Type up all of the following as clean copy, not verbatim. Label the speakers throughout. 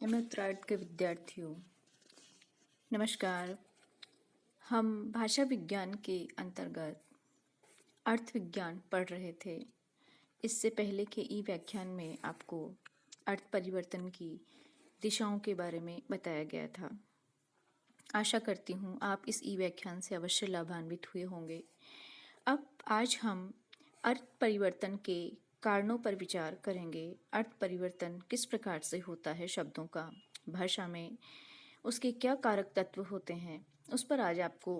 Speaker 1: उत्तरार्ध के विद्यार्थियों, नमस्कार। हम भाषा विज्ञान के अंतर्गत अर्थ विज्ञान पढ़ रहे थे। इससे पहले के ई व्याख्यान में आपको अर्थ परिवर्तन की दिशाओं के बारे में बताया गया था। आशा करती हूँ आप इस ई व्याख्यान से अवश्य लाभान्वित हुए होंगे। अब आज हम अर्थ परिवर्तन के कारणों पर विचार करेंगे। अर्थ परिवर्तन किस प्रकार से होता है शब्दों का भाषा में, उसके क्या कारक तत्व होते हैं, उस पर आज आपको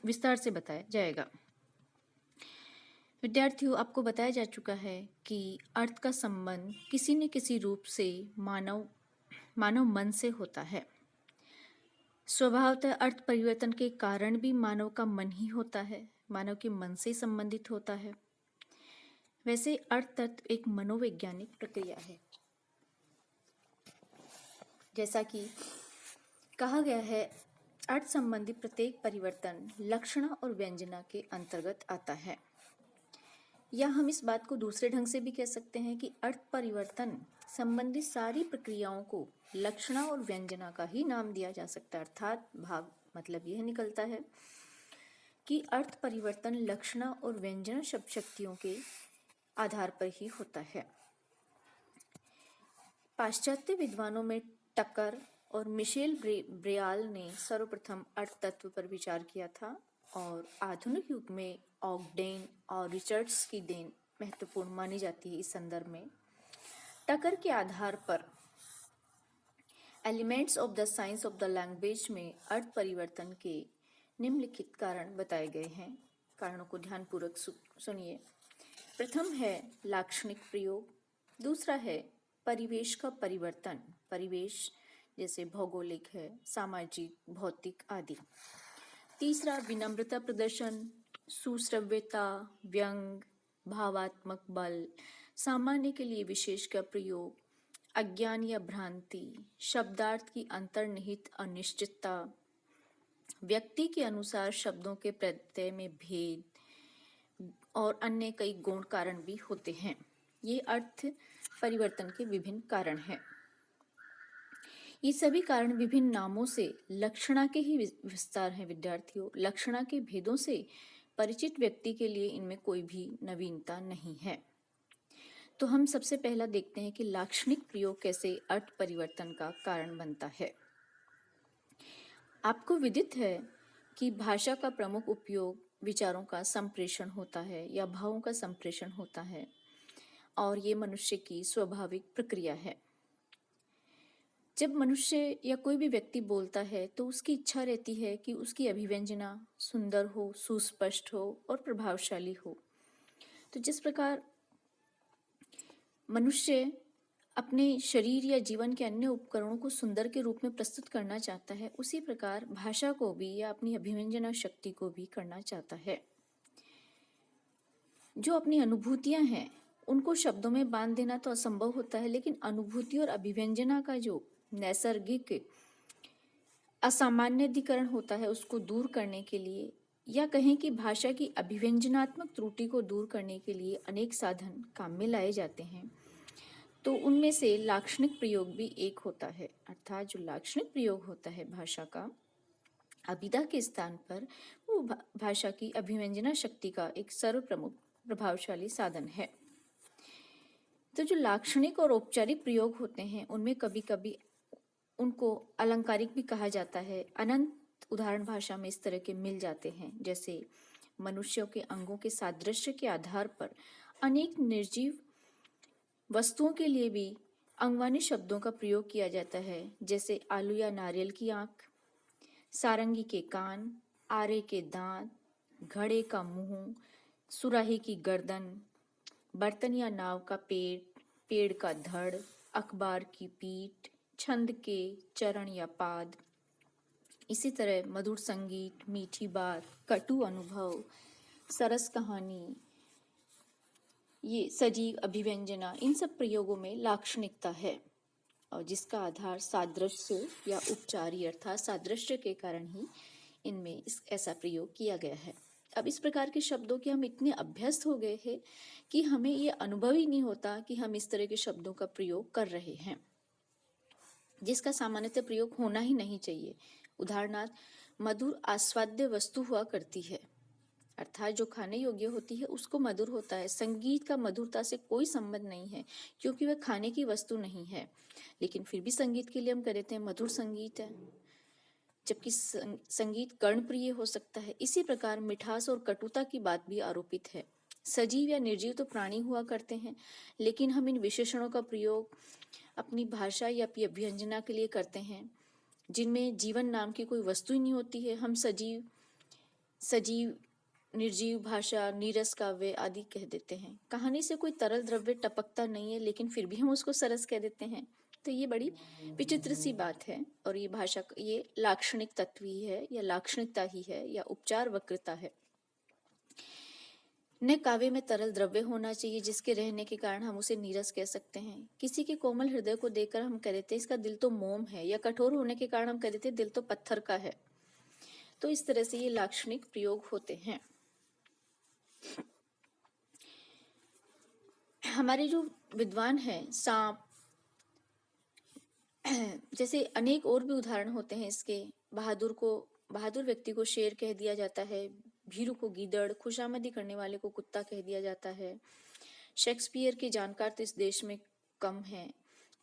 Speaker 1: विस्तार से बताया जाएगा। विद्यार्थियों, आपको बताया जा चुका है कि अर्थ का संबंध किसी न किसी रूप से मानव मन से होता है। स्वभावतः अर्थ परिवर्तन के कारण भी मानव का मन ही होता है, मानव के मन से संबंधित होता है। वैसे अर्थ तत्व एक मनोवैज्ञानिक प्रक्रिया है। जैसा कि कहा गया है, अर्थ संबंधी प्रत्येक परिवर्तन लक्षणा और व्यंजना के अंतर्गत आता है। या हम इस बात को दूसरे ढंग से भी कह सकते हैं कि अर्थ परिवर्तन संबंधी सारी प्रक्रियाओं को लक्षणा और व्यंजना का ही नाम दिया जा सकता है। अर्थात भाग मतलब यह निकलता है कि अर्थ परिवर्तन लक्षणा और व्यंजना शब्द शक्तियों के आधार पर ही होता है। पाश्चात्य विद्वानों में टकर और मिशेल ब्रेयाल ने सर्वप्रथम अर्थ तत्व पर विचार किया था और आधुनिक युग में ऑगडेन और रिचर्ड्स की देन महत्वपूर्ण मानी जाती है। इस संदर्भ में टकर के आधार पर elements of the science of the language में अर्थ परिवर्तन के निम्नलिखित कारण बताए गए हैं। कारणों को ध्यानपूर्वक सुनिए। प्रथम है लाक्षणिक प्रयोग, दूसरा है परिवेश का परिवर्तन, परिवेश जैसे भौगोलिक है, सामाजिक, भौतिक आदि। तीसरा विनम्रता प्रदर्शन, सुश्रव्यता, व्यंग, भावात्मक बल, सामान्य के लिए विशेष का प्रयोग, अज्ञान या भ्रांति, शब्दार्थ की अंतर्निहित अनिश्चितता, व्यक्ति के अनुसार शब्दों के प्रत्यय में भेद और अन्य कई गौण कारण भी होते हैं। ये अर्थ परिवर्तन के विभिन्न कारण हैं। ये सभी कारण विभिन्न नामों से लक्षणा के ही विस्तार हैं। विद्यार्थियों, लक्षणा के भेदों से परिचित व्यक्ति के लिए इनमें कोई भी नवीनता नहीं है। तो हम सबसे पहला देखते हैं कि लाक्षणिक प्रयोग कैसे अर्थ परिवर्तन का कारण बनता है। आपको विदित है कि भाषा का प्रमुख उपयोग विचारों का संप्रेषण होता है या भावों का संप्रेषण होता है और ये मनुष्य की स्वाभाविक प्रक्रिया है। जब मनुष्य या कोई भी व्यक्ति बोलता है तो उसकी इच्छा रहती है कि उसकी अभिव्यंजना सुंदर हो, सुस्पष्ट हो और प्रभावशाली हो। तो जिस प्रकार मनुष्य अपने शरीर या जीवन के अन्य उपकरणों को सुंदर के रूप में प्रस्तुत करना चाहता है, उसी प्रकार भाषा को भी या अपनी अभिव्यंजना शक्ति को भी करना चाहता है। जो अपनी अनुभूतियां हैं उनको शब्दों में बांध देना तो असंभव होता है, लेकिन अनुभूति और अभिव्यंजना का जो नैसर्गिक असामान्यधिकरण होता है उसको दूर करने के लिए, या कहें कि भाषा की अभिव्यंजनात्मक त्रुटि को दूर करने के लिए अनेक साधन काम में लाए जाते हैं। तो उनमें से लाक्षणिक प्रयोग भी एक होता है। अर्थात जो लाक्षणिक प्रयोग होता है भाषा का अभिधा के स्थान पर, वो भाषा की अभिव्यंजना शक्ति का एक सर्वप्रमुख प्रभावशाली साधन है। तो जो लाक्षणिक और औपचारिक प्रयोग होते हैं उनमें कभी कभी उनको अलंकारिक भी कहा जाता है। अनंत उदाहरण भाषा में इस तरह के मिल जाते हैं, जैसे मनुष्यों के अंगों के सादृश्य के आधार पर अनेक निर्जीव वस्तुओं के लिए भी अंगवानी शब्दों का प्रयोग किया जाता है, जैसे आलू या नारियल की आंख, सारंगी के कान, आरे के दांत, घड़े का मुंह, सुराही की गर्दन, बर्तन या नाव का पेट, पेड़ का धड़, अखबार की पीठ, छंद के चरण या पाद। इसी तरह मधुर संगीत, मीठी बात, कटु अनुभव, सरस कहानी, ये सजीव अभिव्यंजना, इन सब प्रयोगों में लाक्षणिकता है और जिसका आधार सादृश्य या उपचारी अर्थात सादृश्य के कारण ही इनमें ऐसा प्रयोग किया गया है। अब इस प्रकार के शब्दों के हम इतने अभ्यस्त हो गए हैं कि हमें ये अनुभव ही नहीं होता कि हम इस तरह के शब्दों का प्रयोग कर रहे हैं। जिसका सामान्यतः प्रयोग होना ही नहीं चाहिए। उदाहरणार्थ, मधुर आस्वाद्य वस्तु हुआ करती है, अर्थात जो खाने योग्य होती है उसको मधुर होता है। संगीत का मधुरता से कोई संबंध नहीं है, क्योंकि वह खाने की वस्तु नहीं है, लेकिन फिर भी संगीत के लिए हम कह देते हैं मधुर संगीत है, जबकि संगीत कर्णप्रिय हो सकता है। इसी प्रकार मिठास और कटुता की बात भी आरोपित है। सजीव या निर्जीव तो प्राणी हुआ करते हैं, लेकिन हम इन विशेषणों का प्रयोग अपनी भाषा या व्यंजना के लिए करते हैं जिनमें जीवन नाम की कोई वस्तु ही नहीं होती है। हम सजीव, सजीव, निर्जीव, भाषा, नीरस, काव्य आदि कह देते हैं। कहानी से कोई तरल द्रव्य टपकता नहीं है, लेकिन फिर भी हम उसको सरस कह देते हैं। तो ये बड़ी विचित्र सी बात है, और ये भाषा, ये लाक्षणिक तत्व ही है, या लाक्षणिकता ही है, या उपचार वक्रता है। न काव्य में तरल द्रव्य होना चाहिए जिसके रहने के कारण हम उसे नीरस कह सकते हैं। किसी के कोमल हृदय को देखकर हम कह देते हैं इसका दिल तो मोम है, या कठोर होने के कारण हम कह देते हैं दिल तो पत्थर का है। तो इस तरह से ये लाक्षणिक प्रयोग होते हैं। हमारे जो विद्वान हैं, सांप जैसे अनेक और भी उदाहरण होते हैं इसके। बहादुर व्यक्ति को शेर कह दिया जाता है, भीरू को गीदड़, खुशामदी करने वाले को कुत्ता कह दिया जाता है। शेक्सपियर के जानकार तो इस देश में कम हैं।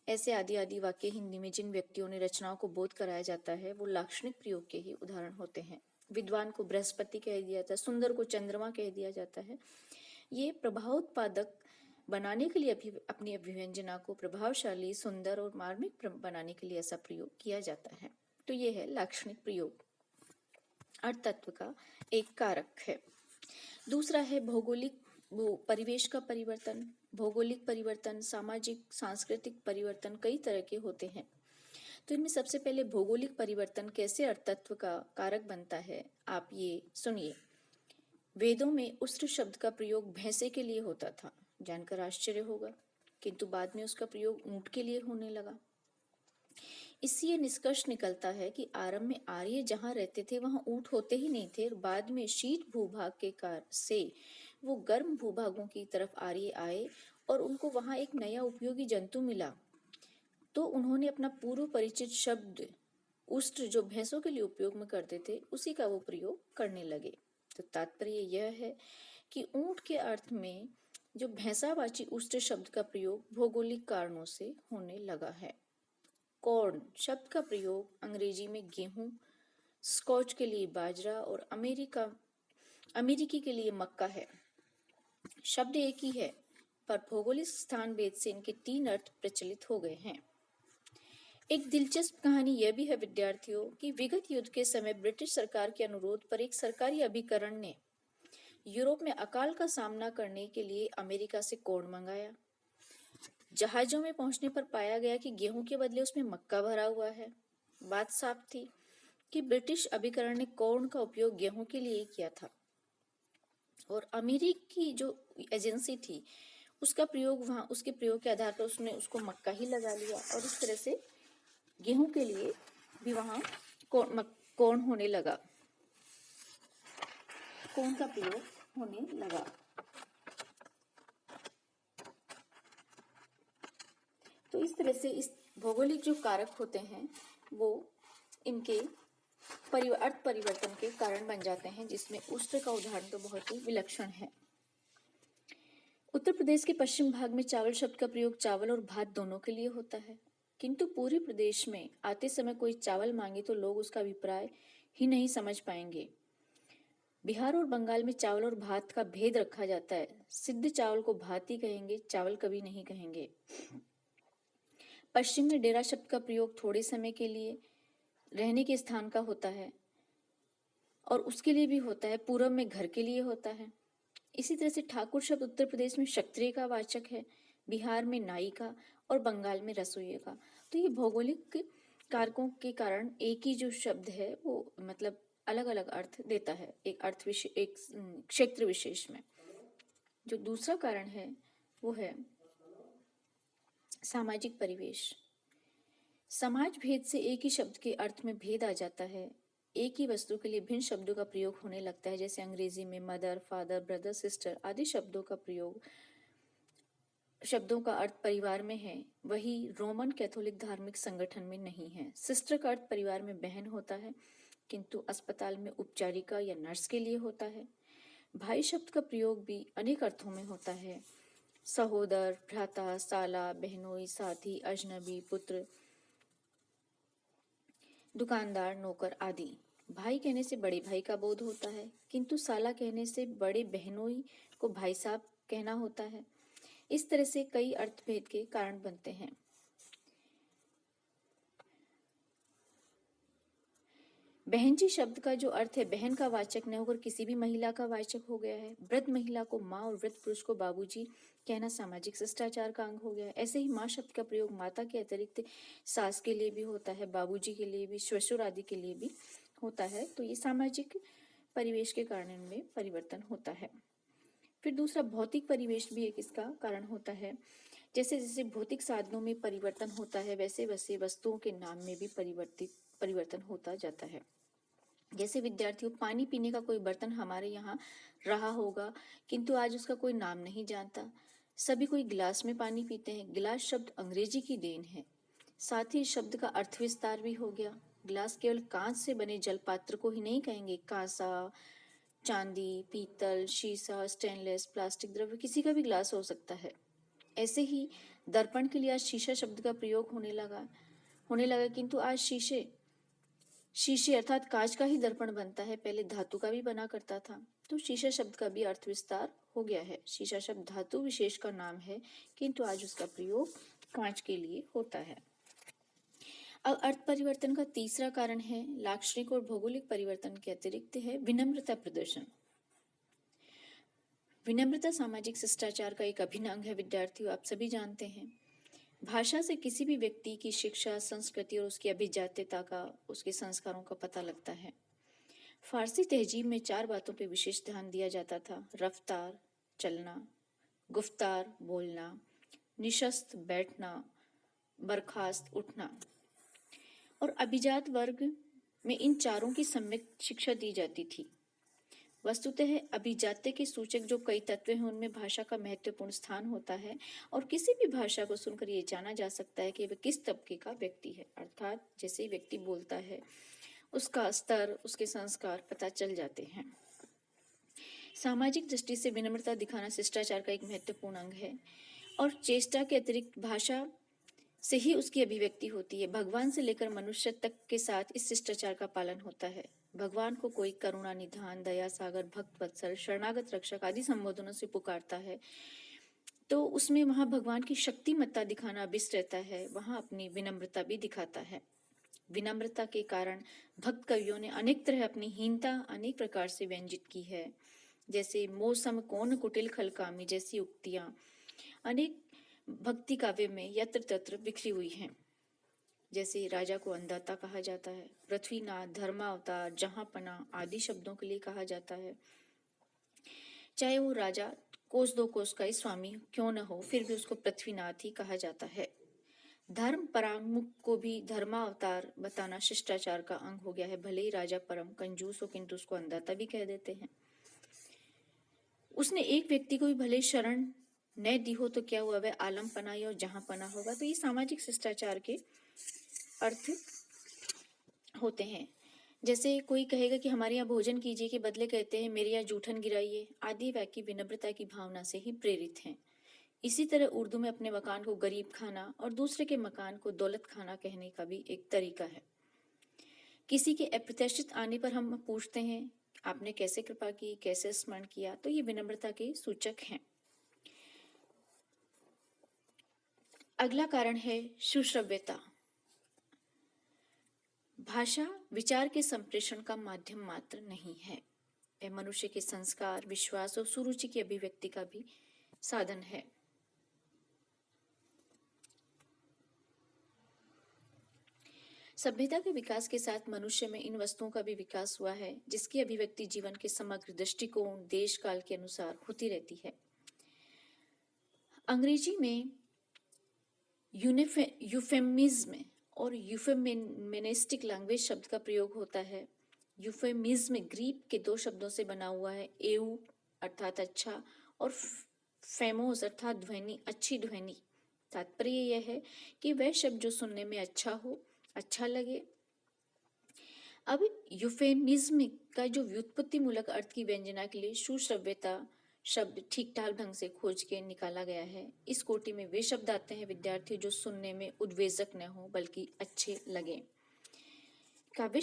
Speaker 1: ऐसे आदि आदि वाक्य हिंदी में जिन व्यक्तियों ने रचनाओं को बोध कराया जाता है वो लाक्षणिक प्रयोग के ही उदाहरण होते हैं। विद्वान को बृहस्पति कह दिया जाता है, सुंदर को चंद्रमा कह दिया जाता है। ये प्रभावोत्पादक बनाने के लिए अपनी अभिव्यंजना को प्रभावशाली, सुंदर और मार्मिक बनाने के लिए ऐसा प्रयोग किया जाता है। तो ये है लाक्षणिक प्रयोग। अर्थ तत्व का एक कारक है। दूसरा है भौगोलिक परिवेश का परिवर्तन। भौगोलिक परिवर्तन, सामाजिक, सांस्कृतिक परिवर्तन कई तरह के होते हैं। तो इनमें सबसे पहले भौगोलिक परिवर्तन कैसे अर्थ तत्व का कारक बनता है, आप ये सुनिए। वेदों में उस्त्र शब्द का प्रयोग भैंसे के लिए होता था, जानकर आश्चर्य होगा, किंतु बाद में उसका प्रयोग ऊंट के लिए होने लगा। इससे ये निष्कर्ष निकलता है कि आरंभ में आर्य जहाँ रहते थे वहाँ ऊंट होते ही नहीं थे, और बाद में शीत भूभाग के कारण से वो गर्म भूभागों की तरफ आर्य आए और उनको वहाँ एक नया उपयोगी जंतु मिला, तो उन्होंने अपना पूर्व परिचित शब्द उष्ट्र जो भैंसों के लिए उपयोग में करते थे उसी का वो प्रयोग करने लगे। तो तात्पर्य यह है कि ऊंट के अर्थ में जो भैंसावाची उष्ट्र शब्द का प्रयोग भौगोलिक कारणों से होने लगा है। कॉर्न शब्द का प्रयोग अंग्रेजी में गेहूं, स्कॉच के लिए बाजरा और अमेरिकी के लिए मक्का है। शब्द एक ही है, पर भौगोलिक स्थान भेद से इनके 3 अर्थ प्रचलित हो गए हैं। एक दिलचस्प कहानी यह भी है विद्यार्थियों कि विगत युद्ध के समय ब्रिटिश सरकार के अनुरोध पर एक सरकारी अभिकरण ने यूरोप में अकाल का सामना करने के लिए अमेरिका से कॉर्न मंगाया। जहाजों में पहुंचने पर पाया गया कि गेहूं के बदले उसमें मक्का भरा हुआ है। बात साफ थी कि ब्रिटिश अभिकरण ने कॉर्न का उपयोग गेहूं के लिए किया था, और अमेरिकी जो एजेंसी थी उसका प्रयोग वहां, उसके प्रयोग के आधार पर उसने उसको मक्का ही लगा लिया, और इस तरह से गेहूं के लिए भी वहां कॉर्न होने लगा, कॉर्न का प्रयोग होने लगा। तो इस तरह से इस भौगोलिक जो कारक होते हैं वो इनके अर्थ परिवर्तन के कारण बन जाते हैं, जिसमें उष्ट्र का उदाहरण तो बहुत ही विलक्षण है। उत्तर प्रदेश के पश्चिम भाग में चावल शब्द का प्रयोग चावल और भात दोनों के लिए होता है, किंतु पूरी प्रदेश में आते समय कोई चावल मांगे तो लोग उसका अभिप्राय ही नहीं समझ पाएंगे। बिहार और बंगाल में चावल और भात का भेद रखा जाता है। सिद्ध चावल को भात ही कहेंगे, चावल कभी नहीं कहेंगे। पश्चिम में डेरा शब्द का प्रयोग थोड़े समय के लिए रहने के स्थान का होता है, और उसके लिए भी होता है। पूरब में घर के लिए होता है। इसी तरह से ठाकुर शब्द उत्तर प्रदेश में क्षत्रिय का वाचक है, बिहार में नाई का, और बंगाल में रसोइये का। तो ये भौगोलिक कारकों के कारण एक ही जो शब्द है वो मतलब अलग अलग अर्थ देता है एक क्षेत्र विशेष में। जो दूसरा कारण है वो है सामाजिक परिवेश। समाज भेद से एक ही शब्द के अर्थ में भेद आ जाता है। एक ही वस्तु के लिए भिन्न शब्दों का प्रयोग होने लगता है, जैसे अंग्रेजी में मदर, फादर, ब्रदर, सिस्टर आदि शब्दों का प्रयोग शब्दों का अर्थ परिवार में है, वही रोमन कैथोलिक धार्मिक संगठन में नहीं है। सिस्टर का अर्थ परिवार में बहन होता है, किंतु अस्पताल में उपचारिका या नर्स के लिए होता है। भाई शब्द का प्रयोग भी अनेक अर्थों में होता है। सहोदर, भ्राता, साला, बहनोई, साथी, अजनबी, पुत्र, दुकानदार, नौकर आदि। भाई कहने से बड़े भाई का बोध होता है, किंतु साला कहने से बड़े बहनोई को भाई साहब कहना होता है। इस तरह से कई अर्थभेद के कारण बनते हैं। बहनजी शब्द का जो अर्थ है बहन का वाचक न होकर किसी भी महिला का वाचक हो गया है। वृद्ध महिला को माँ और वृद्ध पुरुष को बाबूजी कहना सामाजिक शिष्टाचार का अंग हो गया है। ऐसे ही माँ शब्द का प्रयोग माता के अतिरिक्त सास के लिए भी होता है, बाबूजी के लिए भी, ससुर आदि के लिए भी होता है। तो ये सामाजिक परिवेश के कारण इनमें परिवर्तन होता है। फिर दूसरा भौतिक परिवेश भी एक इसका कारण होता है। जैसे जैसे भौतिक साधनों में परिवर्तन होता है, वैसे वैसे वस्तुओं के नाम में भी परिवर्तन होता जाता है। जैसे विद्यार्थियों, पानी पीने का कोई बर्तन हमारे यहाँ रहा होगा, किंतु आज उसका कोई नाम नहीं जानता। सभी कोई गिलास में पानी पीते हैं। गिलास शब्द अंग्रेजी की देन है। साथ ही शब्द का अर्थ विस्तार भी हो गया। गिलास केवल कांच से बने जल पात्र को ही नहीं कहेंगे, कांसा, चांदी, पीतल, शीशा, स्टेनलेस, प्लास्टिक द्रव्य किसी का भी गिलास हो सकता है। ऐसे ही दर्पण के लिए आज शीशा शब्द का प्रयोग होने लगा, किंतु आज शीशे अर्थात कांच का ही दर्पण बनता है। पहले धातु का भी बना करता था। तो शीशा शब्द का भी अर्थ विस्तार हो गया है। शीशा शब्द धातु विशेष का नाम है, किंतु आज उसका प्रयोग कांच के लिए होता है। अब अर्थ परिवर्तन का तीसरा कारण है लाक्षणिक और भौगोलिक परिवर्तन के अतिरिक्त है विनम्रता प्रदर्शन। विनम्रता सामाजिक शिष्टाचार का एक अभिन्न अंग है। विद्यार्थियों, आप सभी जानते हैं, भाषा से किसी भी व्यक्ति की शिक्षा, संस्कृति और उसकी अभिजात्यता का, उसके संस्कारों का पता लगता है। फारसी तहजीब में 4 बातों पर विशेष ध्यान दिया जाता था: रफ्तार, चलना; गुफ्तार, बोलना; निशस्त, बैठना; बर्खास्त, उठना। और अभिजात वर्ग में इन चारों की सम्यक शिक्षा दी जाती थी। वस्तुतः अभिजात्य के सूचक जो कई तत्व हैं, उनमें भाषा का महत्वपूर्ण स्थान होता है और किसी भी भाषा को सुनकर ये जाना जा सकता है कि वह किस तबके का व्यक्ति है। अर्थात जैसे ही व्यक्ति बोलता है, उसका स्तर, उसके संस्कार पता चल जाते हैं। सामाजिक दृष्टि से विनम्रता दिखाना शिष्टाचार का एक महत्वपूर्ण अंग है और चेष्टा के अतिरिक्त भाषा से ही उसकी अभिव्यक्ति होती है। भगवान से लेकर मनुष्य तक के साथ इस शिष्टाचार का पालन होता है। भगवान को कोई करुणा निधान, दया सागर, भक्त वत्सल, शरणागत रक्षक आदि संबोधनों से पुकारता है तो उसमें वहां भगवान की शक्तिमत्ता दिखाना अभिष्ट रहता है, वहां अपनी विनम्रता भी दिखाता है। विनम्रता के कारण भक्त कवियों ने अनेक तरह अपनी हीनता अनेक प्रकार से व्यंजित की है। जैसे मौसम कौन कुटिल खलकामी जैसी उक्तियां अनेक भक्ति काव्य में यत्र तत्र बिखरी हुई हैं। जैसे राजा को अन्नदाता कहा जाता है, पृथ्वीनाथ, धर्मावतार, जहांपना आदि शब्दों के लिए कहा जाता है। चाहे वो राजा कोस दो कोस का ही स्वामी क्यों न हो, फिर भी उसको पृथ्वीनाथ ही कहा जाता है। धर्म परामुख को भी धर्मावतार बताना शिष्टाचार का अंग हो गया है। भले ही राजा परम कंजूस हो, किंतु उसको अन्नदाता भी कह देते हैं। उसने एक व्यक्ति को भी भले शरण न दी हो तो क्या हुआ, वह आलम पनाही और जहां पना होगा। तो ये सामाजिक शिष्टाचार के अर्थ होते हैं। जैसे कोई कहेगा कि हमारे यहाँ भोजन कीजिए के बदले कहते हैं मेरे यहाँ जूठन गिराइए, आदि वाक्य विनम्रता की भावना से ही प्रेरित हैं। इसी तरह उर्दू में अपने मकान को गरीब खाना और दूसरे के मकान को दौलत खाना कहने का भी एक तरीका है। किसी के अप्रत्याशित आने पर हम पूछते हैं आपने कैसे कृपा की, कैसे स्मरण किया, तो ये विनम्रता के सूचक हैं। अगला कारण है सुश्रव्यता। भाषा विचार के संप्रेषण का माध्यम मात्र नहीं है, यह मनुष्य के संस्कार, विश्वास और सुरुचि की अभिव्यक्ति का भी साधन है। सभ्यता के विकास के साथ मनुष्य में इन वस्तुओं का भी विकास हुआ है, जिसकी अभिव्यक्ति जीवन के समग्र दृष्टिकोण, देश काल के अनुसार होती रहती है। अंग्रेजी में यूफेमिज्म और यूफेमिनिस्टिक लैंग्वेज शब्द का प्रयोग होता है। यूफेमिज्म ग्रीक के 2 शब्दों से बना हुआ है, एऊ अर्थात अच्छा और फेमोस अर्थात ध्वनि, अच्छी ध्वनि। तात्पर्य यह है कि वह शब्द जो सुनने में अच्छा हो, अच्छा लगे। अब यूफेमिज्म का जो व्युत्पत्ति मूलक अर्थ की व्यंजना के लिए सुश्रव्यता शब्द ठीक ठाक ढंग से खोज के निकाला गया है। इस कोटि में वे शब्द आते हैं विद्यार्थी जो सुनने में उद्वेजक न हो बल्कि अच्छे लगे। काव्य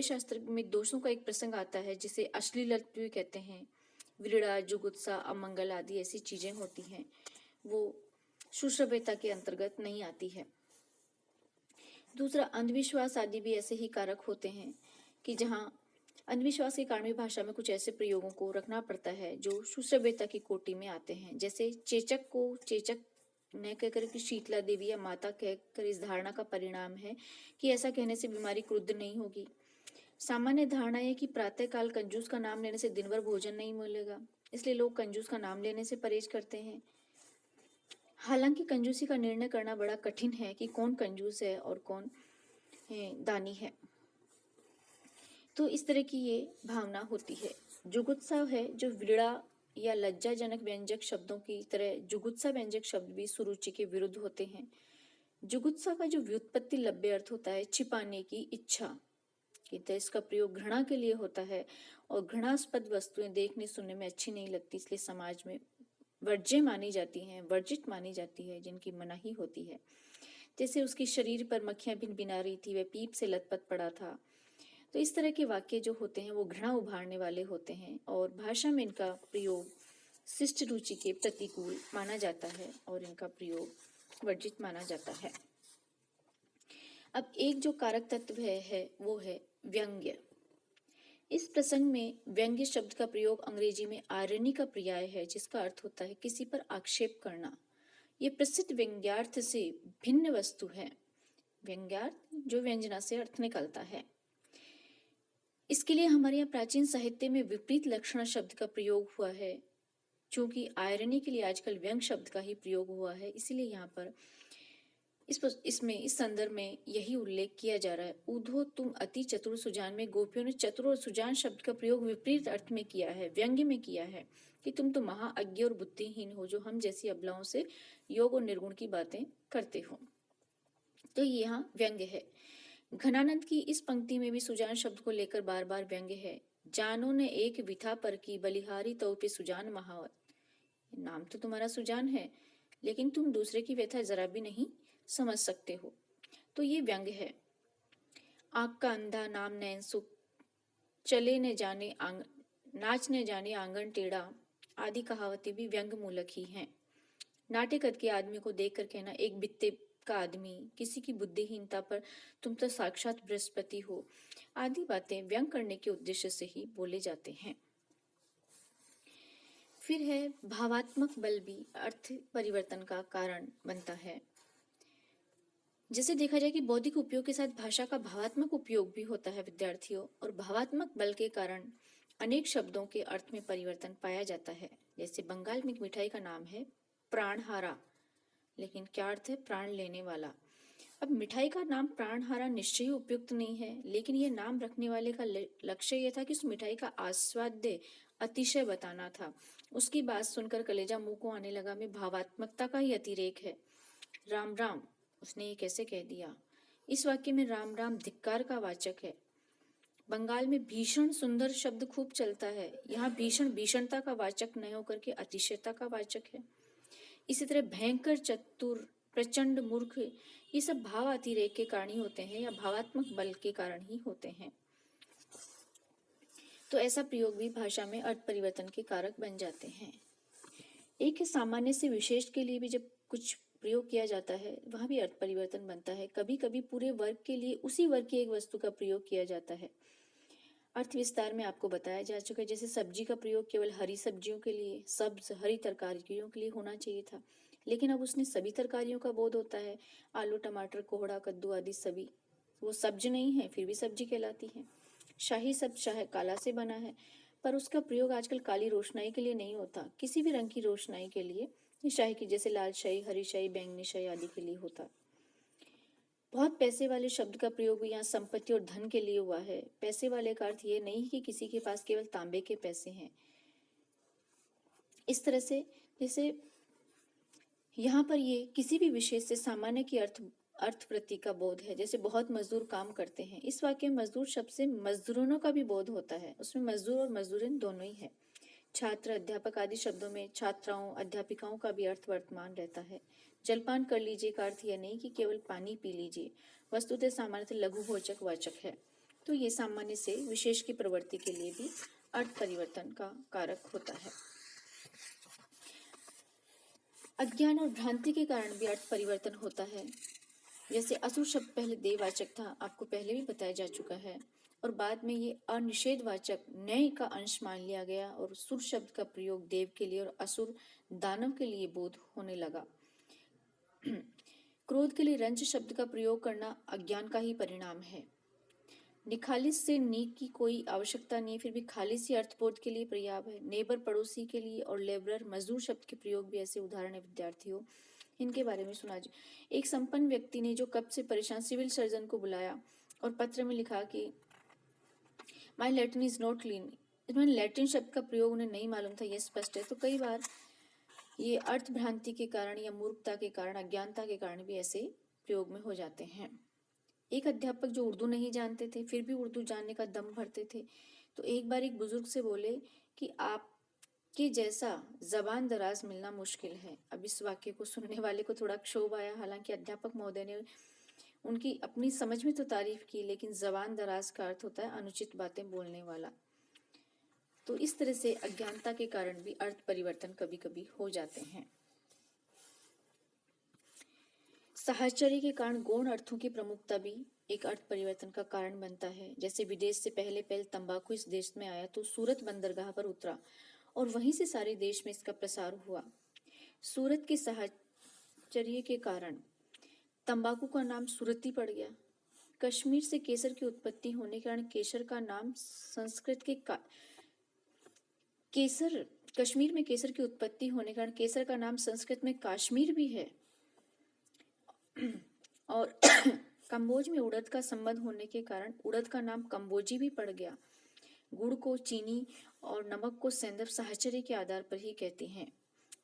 Speaker 1: शास्त्र में दोषों का एक प्रसंग आता है जिसे अश्लीलता भी कहते हैं। विरड़ा, जुगुत्सा, अमंगल आदि ऐसी चीजें होती हैं, वो सुश्रव्यता के अंतर्गत नहीं आती है। दूसरा, अंधविश्वास आदि भी ऐसे ही कारक होते हैं कि जहाँ अंधविश्वास के कारण भी भाषा में कुछ ऐसे प्रयोगों को रखना पड़ता है जो सुश्रव्यता की कोटि में आते हैं। जैसे चेचक को चेचक न कहकर कि शीतला देवी या माता कहकर इस धारणा का परिणाम है कि ऐसा कहने से बीमारी क्रुद्ध नहीं होगी। सामान्य धारणा है कि प्रातः काल कंजूस का नाम लेने से दिन भर भोजन नहीं मिलेगा, इसलिए लोग कंजूस का नाम लेने से परहेज करते हैं। हालांकि कंजूसी का निर्णय करना बड़ा कठिन है कि कौन कंजूस है और कौन दानी है। तो इस तरह की ये भावना होती है। जुगुत्सा है जो विड़ा या लज्जाजनक व्यंजक शब्दों की तरह जुगुत्सा व्यंजक शब्द भी सुरुचि के विरुद्ध होते हैं। जुगुत्सा का जो व्युत्पत्ति लब्य अर्थ होता है छिपाने की इच्छा, किंतु इसका प्रयोग घृणा के लिए होता है और घृणास्पद वस्तुएं देखने सुनने में अच्छी नहीं लगती, इसलिए समाज में वर्जित मानी जाती है, जिनकी मनाही होती है। जैसे उसके शरीर पर मक्खियां भिनभिना रही थी, वह पीप से लथपथ पड़ा था। तो इस तरह के वाक्य जो होते हैं वो घृणा उभारने वाले होते हैं और भाषा में इनका प्रयोग शिष्ट रुचि के प्रतिकूल माना जाता है और इनका प्रयोग वर्जित माना जाता है। अब एक जो कारक तत्व है वो है व्यंग्य। इस प्रसंग में व्यंग्य शब्द का प्रयोग अंग्रेजी में आयरनी का पर्याय है, जिसका अर्थ होता है किसी पर आक्षेप करना। ये प्रसिद्ध व्यंग्यार्थ से भिन्न वस्तु है। व्यंग्यार्थ जो व्यंजना से अर्थ निकलता है। इसके लिए हमारे यहाँ प्राचीन साहित्य में विपरीत लक्षण शब्द का प्रयोग हुआ है। चूंकि आयरनी के लिए आजकल व्यंग शब्द का ही प्रयोग हुआ है, इसीलिए यहाँ पर इस संदर्भ में यही उल्लेख किया जा रहा है। ऊधो तुम अति चतुर सुजान में गोपियों ने चतुर और सुजान शब्द का प्रयोग विपरीत अर्थ में किया है, व्यंग्य में किया है कि तुम तो महाअज्ञ और बुद्धिहीन हो जो हम जैसी अबलाओं से योग और निर्गुण की बातें करते हो। तो ये यहाँ व्यंग्य है। घनानंद की इस पंक्ति में भी सुजान शब्द को लेकर बार बार व्यंग्य है। जानो ने एक विथा पर की बलिहारी तो पे सुजान महावत। नाम तो तुम्हारा सुजान है, लेकिन तुम दूसरे की व्यथा जरा भी नहीं समझ सकते हो। तो ये व्यंग्य है। आँख का अंधा नाम नैन सुख, चले न जाने नाच न जाने आंगन टेढ़ा आदि कहावतें भी व्यंग मूलक ही हैं। नाटे कद के आदमी को देखकर कहना एक बित्ते का आदमी, किसी की बुद्धिहीनता पर तुम तो साक्षात बृहस्पति हो, आदि बातें व्यंग करने के उद्देश्य से ही बोले जाते हैं। फिर है भावात्मक बल भी अर्थ परिवर्तन का कारण बनता है। जैसे देखा जाए कि बौद्धिक उपयोग के साथ भाषा का भावात्मक उपयोग भी होता है विद्यार्थियों, और भावात्मक बल के कारण अनेक शब्दों के अर्थ में परिवर्तन पाया जाता है। जैसे बंगाल में एक मिठाई का नाम है प्राणहारा, लेकिन क्या अर्थ है? प्राण लेने वाला। अब मिठाई का नाम प्राणहारा निश्चय ही उपयुक्त नहीं है, लेकिन यह नाम रखने वाले का लक्ष्य यह था कि उस मिठाई का आस्वाद्य अतिशय बताना था। उसकी बात सुनकर कलेजा मुंह को आने लगा। में भावात्मकता का ही अतिरेक है। राम राम, उसने ये कैसे कह दिया? इस वाक्य में राम राम धिक्कार का वाचक है। बंगाल में भीषण सुंदर शब्द खूब चलता है, यहाँ भीषण भीषणता का वाचक न होकर के अतिशयता का वाचक है। इसी तरह भयंकर, चतुर, प्रचंड, मूर्ख, ये सब भाव अतिरेक के कारण ही होते हैं या भावात्मक बल के कारण ही होते हैं। तो ऐसा प्रयोग भी भाषा में अर्थ परिवर्तन के कारक बन जाते हैं। एक सामान्य से विशेष के लिए भी जब कुछ प्रयोग किया जाता है, वहां भी अर्थ परिवर्तन बनता है। कभी कभी पूरे वर्ग के लिए उसी वर्ग की एक वस्तु का प्रयोग किया जाता है। अर्थ विस्तार में आपको बताया जा चुका है। जैसे सब्जी का प्रयोग केवल हरी सब्जियों के लिए, सब्ज हरी तरकारियों के लिए होना चाहिए था, लेकिन अब उसने सभी तरकारियों का बोध होता है। आलू, टमाटर, कोहड़ा, कद्दू आदि सभी वो सब्ज नहीं है, फिर भी सब्जी कहलाती है। शाही शब्द शाह काला से बना है, पर उसका प्रयोग आजकल काली रोशनाई के लिए नहीं होता, किसी भी रंग की रोशनाई के लिए शाही की, जैसे लाल शाही, हरी शाही, बैंगनी शाही आदि के लिए होता। बहुत पैसे वाले शब्द का प्रयोग भी यहाँ संपत्ति और धन के लिए हुआ है। पैसे वाले का अर्थ ये नहीं कि किसी के पास केवल तांबे के पैसे हैं। इस तरह से जैसे यहाँ पर ये किसी भी विशेष से सामान्य की अर्थवृत्ति का बोध है। जैसे बहुत मजदूर काम करते हैं, इस वाक्य में मजदूर शब्द से मजदूरों का भी बोध होता है, उसमें मजदूर और मजदूरिन दोनों ही है। छात्र, अध्यापक आदि शब्दों में छात्राओं, अध्यापिकाओं का भी अर्थ वर्तमान रहता है। जलपान कर लीजिए का अर्थ यह नहीं कि केवल पानी पी लीजिए, वस्तुतः सामान्यतः लघुभोजक वाचक है। तो ये सामान्य से विशेष की प्रवृत्ति के लिए भी अर्थ परिवर्तन का कारक होता है। अज्ञान और भ्रांति के कारण भी अर्थ परिवर्तन होता है। जैसे असुर शब्द पहले देववाचक था, आपको पहले भी बताया जा चुका है, और बाद में ये अनिषेधवाचक नय का अंश मान लिया गया और सुर शब्द का प्रयोग देव के लिए और असुर दानव के लिए बोध होने लगा। क्रोध के लिए रंज शब्द का प्रयोग करना अज्ञान का ही परिणाम है। निखालिस से नी की कोई आवश्यकता नहीं, फिर भी खालिस ही अर्थबोध के लिए पर्याप्त है। नेबर पड़ोसी के लिए और लेबरर मजदूर शब्द के प्रयोग भी ऐसे उदाहरण है विद्यार्थियों, इनके बारे में सुना। एक संपन्न व्यक्ति ने जो कब से परेशान सिविल सर्जन को बुलाया और पत्र में लिखा कि माई लैटिन इज नॉट क्लीन। इसमें लैटिन शब्द का प्रयोग उन्हें नहीं मालूम था, यह स्पष्ट है। तो कई बार ये अर्थ भ्रांति के कारण या मूर्खता के कारण, अज्ञानता के कारण भी ऐसे प्रयोग में हो जाते हैं। एक अध्यापक जो उर्दू नहीं जानते थे फिर भी उर्दू जानने का दम भरते थे, तो एक बार एक बुजुर्ग से बोले कि आपके जैसा जबान दराज मिलना मुश्किल है। अब इस वाक्य को सुनने वाले को थोड़ा क्षोभ आया, हालांकि अध्यापक महोदय ने उनकी अपनी समझ में तो तारीफ की, लेकिन जबान दराज का अर्थ होता है अनुचित बातें बोलने वाला। तो इस तरह से अज्ञानता के कारण भी अर्थ परिवर्तन कभी कभी हो जाते हैं। साहचर्य के कारण गौण अर्थों की प्रमुखता भी एक अर्थ परिवर्तन का कारण बनता है। जैसे विदेश से पहले तंबाकू इस देश में आया तो सूरत बंदरगाह पर उतरा और वहीं से सारे देश में इसका प्रसार हुआ। सूरत के साहचर्य के कारण तंबाकू का नाम सूरती पड़ गया। कश्मीर से केसर की उत्पत्ति होने के कारण केसर का नाम संस्कृत के कश्मीर में केसर की उत्पत्ति होने के कारण केसर का नाम संस्कृत में काश्मीर भी है। और कंबोज में उड़द का संबंध होने के कारण उड़द का नाम कंबोजी भी पड़ गया। गुड़ को चीनी और नमक को सेंधव साहचर्य के आधार पर ही कहते हैं,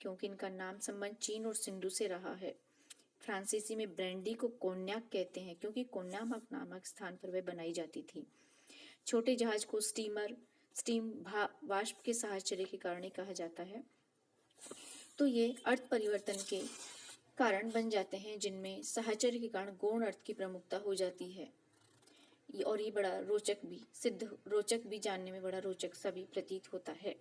Speaker 1: क्योंकि इनका नाम संबंध चीन और सिंधु से रहा है। फ्रांसीसी में ब्रांडी को कोन्याक कहते हैं, क्योंकि कोन्याक नामक स्थान पर वह बनाई जाती थी। छोटे जहाज को स्टीम वाष्प के साहचर्य के कारण ही कहा जाता है। तो ये अर्थ परिवर्तन के कारण बन जाते हैं, जिनमें साहचर्य के कारण गौण अर्थ की प्रमुखता हो जाती है। और ये बड़ा रोचक भी जानने में बड़ा रोचक सा भी प्रतीत होता है।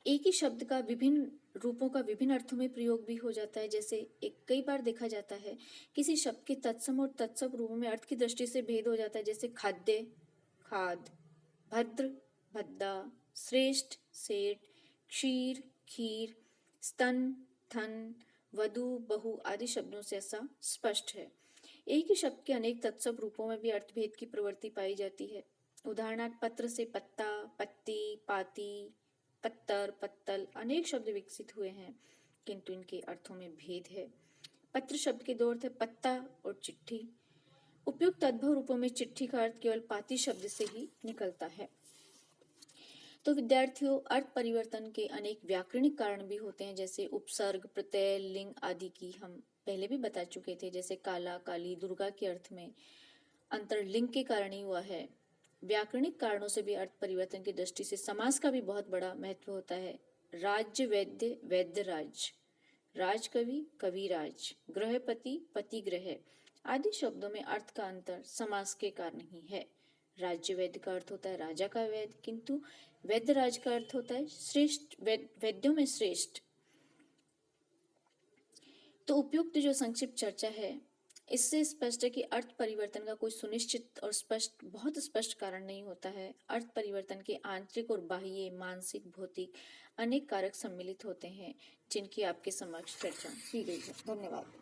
Speaker 1: एक ही शब्द का विभिन्न रूपों का विभिन्न अर्थों में प्रयोग भी हो जाता है। जैसे कई बार देखा जाता है किसी शब्द के तत्सम और तत्सम रूपों में अर्थ की दृष्टि से भेद हो जाता है। जैसे खाद्य, खाद, भद्र, भद्दा, श्रेष्ठ, सेठ, क्षीर, खीर, स्तन, थन, वधु, बहु आदि शब्दों से ऐसा स्पष्ट है। एक ही शब्द के अनेक तत्सम रूपों में भी अर्थभेद की प्रवृत्ति पाई जाती है। उदाहरणार्थ पत्र से पत्ता, पत्ती, पाती, पत्तर, पत्तल अनेक शब्द विकसित हुए हैं, किंतु इनके अर्थों में भेद है। पत्र शब्द के दो अर्थ है, पत्ता और चिट्ठी। उपयुक्त तद्भव रूपों में चिट्ठी का अर्थ केवल पाती शब्द से ही निकलता है। तो विद्यार्थियों, अर्थ परिवर्तन के अनेक व्याकरणिक कारण भी होते हैं, जैसे उपसर्ग, प्रत्यय, लिंग आदि की हम पहले भी बता चुके थे। जैसे काला, काली, दुर्गा के अर्थ में अंतर लिंग के कारण ही हुआ है। व्याकरणिक कारणों से भी अर्थ परिवर्तन की दृष्टि से समास का भी बहुत बड़ा महत्व होता है। राज्य वैद्य, वैद्य राज, राजकवि, कवि राज, गृहपति, पति गृह आदि शब्दों में अर्थ का अंतर समास के कारण ही है। राज्य वैद्य का अर्थ होता है राजा का वैद्य, किंतु वैद्य राज का अर्थ होता है श्रेष्ठ, वैद्यों में श्रेष्ठ। तो उपयुक्त जो संक्षिप्त चर्चा है, इससे स्पष्ट है कि अर्थ परिवर्तन का कोई सुनिश्चित और बहुत स्पष्ट कारण नहीं होता है। अर्थ परिवर्तन के आंतरिक और बाह्य, मानसिक, भौतिक अनेक कारक सम्मिलित होते हैं, जिनकी आपके समक्ष चर्चा की गई है। धन्यवाद।